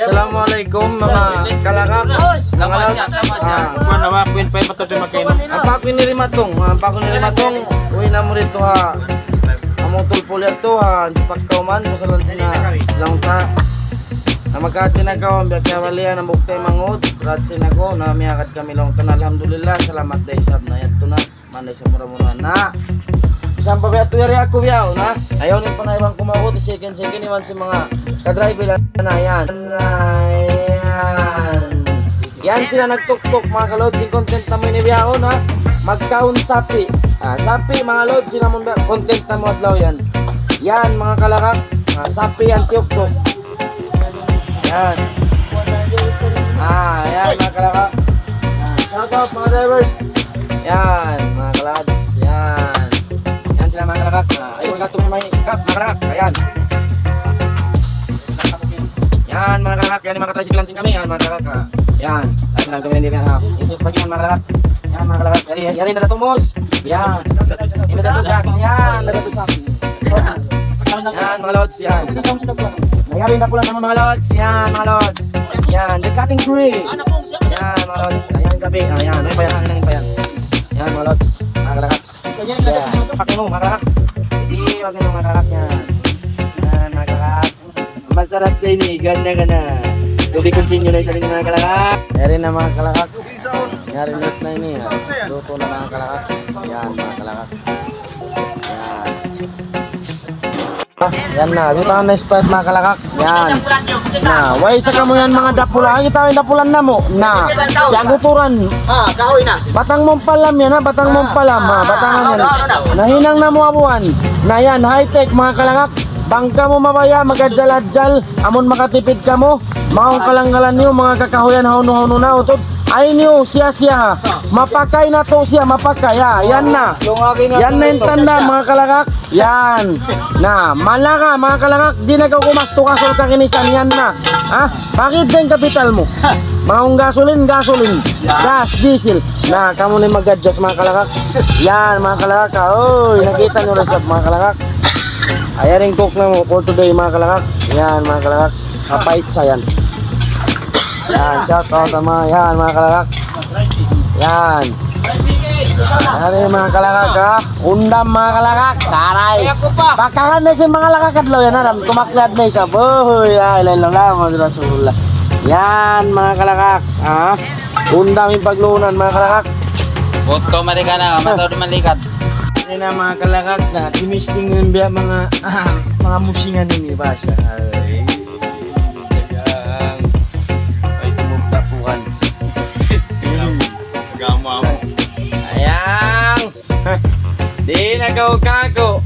Assalamualaikum mga kalakak. Apa ko nilimatong uwi na mo rito ha. Among tulpul ito ha. Pagkauman mo sa lansina lang ka. Magkaat kinagawa biyak kawalian ang buktay mangod. Ratsin ako na miyakad kami lang ka. Alhamdulillah salamat day sab na yato na. Manday sa mura-mura na. Isang pabiyato yari ako biyaw na. Ayaw ni panayabang kumawot. Second iwan si mga kadriver na yan. Yan sila nagtuktok mga kalods. Yung content na may nibiyaw na. Magkaon sapi. Sapi mga lods. Sila mong content na mga adlaw yan. Yan mga kalakak. Sapi yan tuktok. Yan. Yan mga kalakak. Shout out mga drivers. Yan mga kalads. Yan. Yan sila mga kalakak. Ayaw ka tumimay ikap mga kalakak. Ayan. Yan mga kalakak. Yan yung mga tricycle lansing kami. Yan mga kalakak. Yan. Lagi lang kami nandito yan. Isus pagi yan mga kalakak. Yan mga kalakak. Yari na datumos. Yan. Ini datum jacks. Yan. Datum jacks. Yan mga lods. Yan. Nayari na pula naman mga lods. Yan mga lods. Yan. The cutting tree. Yan mga lods. Ayan sabi. Ayan. Ano pa yan? Ano pa yan? Yan mga lods. Mga kalakak. Yan. Pakin mo mga kalakak. Hindi. Pakin mo mga kalakak. Yan. Yan mga kalakak. Masarap sa ini. Ganda-ganda. Tuloy continue na isa rin mga kalakak. Yari na mga kalakak. Yari na ini. Luto na mga kalakak. Yan mga kalakak. Yan. Yan na, dito ang na-spot mga kalakak. Yan. Na, way sa kamo yan mga dapulan. Ang itawin dapulan na mo. Na, yaguturan. Kahoy na. Batang mong palam yan ha, batang mong palam ha. Batangan yan. Nahinang na mo abuan. Na yan, high-tech mga kalakak. Bangka mo mabaya, magadjal-adjal. Amon makatipid ka mo. Maong kalanggalan niyo, mga kakahoyan hauno-hauno na. Utod. Ay niyo, siya ha. Mapakay na to siya, mapakay ha. Yan na. Yan na yung tanda mga kalakak. Yan. Na, malaka mga kalakak. Di na ka kumasto kasol kakinisan. Yan na. Ha? Bakit din kapital mo? Maong gasolin. Gas, diesel. Na, kamo na mag-adjust mga kalakak. Yan mga kalakak. Oy, nakita nyo rin sa mga kalakak. Ayan yung cook na mo for today mga kalakak. Yan mga kalakak. Kapait sa yan. Yan, shout out sama yan mga kalakak. Yan. Yan yung mga kalakak ha. Undam mga kalakak. Taray. Bakahan na si mga lakakadlaw yan ha. Tumaklad na isa. Boy, ilan lang mga rasulullah. Yan mga kalakak ha. Undam yung paglunan mga kalakak. Boto marika na, matawad malikat. Yan na mga kalakak na timisting ng biya mga musingan ini ba siya. Ayang di nagaw kako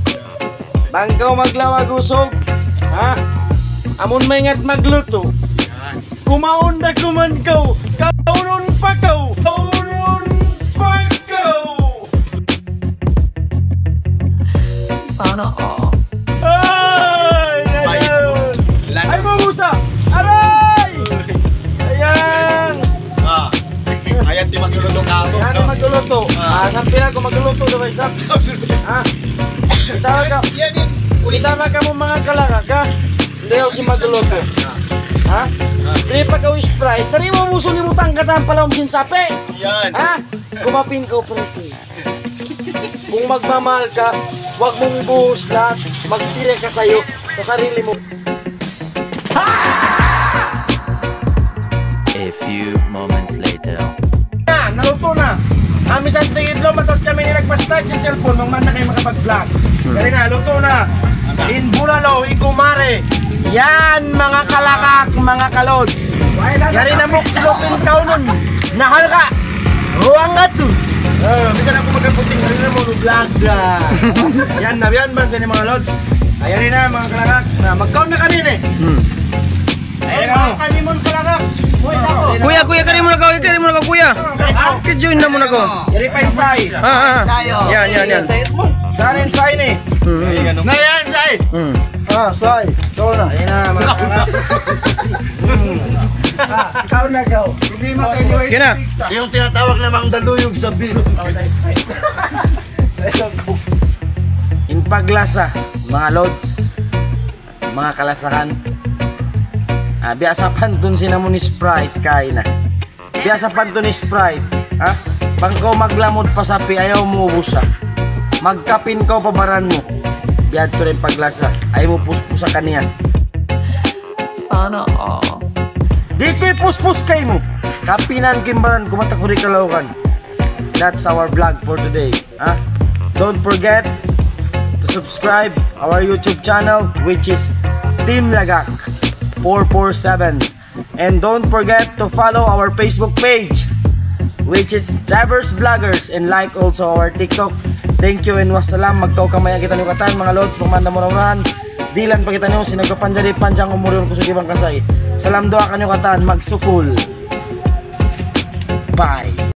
bangkaw maglawag usog ha amon maingat magluto kumaon na kumankaw kaunon pa kaw sana ay mabusa aray ayan Ayan di magluluto ka ako. Ano magluluto? Sampai ako magluluto diba isap? Ha? Itama ka mo mga kalakak ha? Hindi ako si magluluto. Ha? Hindi pa ka Sprite. Tari mo muso ni Rutang katang pala sinsape. Yan. Ha? Kumapin ka pretty. Kung magmamahal ka, huwag mong buhos lahat. Magtira ka sa'yo, sa sarili mo. A few moments later. Naluto na. Misan tingidlo matas kami ni nagpa-start yung cellphone mang man na kayo makapag-vlog. Kaya na, luto na. In Bulalo, in Kumare. Yan mga kalakak, mga kalod. Yari na mo sulopin ka nun. Nahal ka. Ruang atus. Bisa ako magkaputing rin na mo vlog. Yan na yan man sa ni mga lods. Ayan na mga kalakak. Mag-count na kami eh. Ayan na mo. Kanimon kalakak. Kuya, kari mo na ka, kuya. Join na mo na ko. Yari pa insay. Yan. Saan insay ni? Na yan, Say. Say. Ikaw na. Ayan na mga kalakak. Ikaw na ikaw. Yan na. Yung tinatawag na mang daluyog sa bil. In paglasa, mga lods, mga kalasakan. Biasa pantun sinamo ni Sprite kay na. Biasa pantun ni Sprite, ha? Bangko maglamod pa sapi ayaw mo ubusa. Magkapin ko pabaran mo. Biad to rin paglasa. Ayaw mo puspusa kaniya. Sana all. Di ko'y puspus kay mo. Kapinan kimbaran kumatakuri kalaukan. That's our vlog for today, ha? Don't forget to subscribe our YouTube channel, which is Team Lagak 447, and don't forget to follow our Facebook page, which is Drivers Vloggers, and like also our TikTok. Thank you and wassalam. Magtao kamaya kita ni katan mga lods, pagmanda mo rawan. Dilan pa kita niyo sinagapan dari panjang umurion ko sa gibang kasay. Salam doa kanyo katan magsukul. Bye.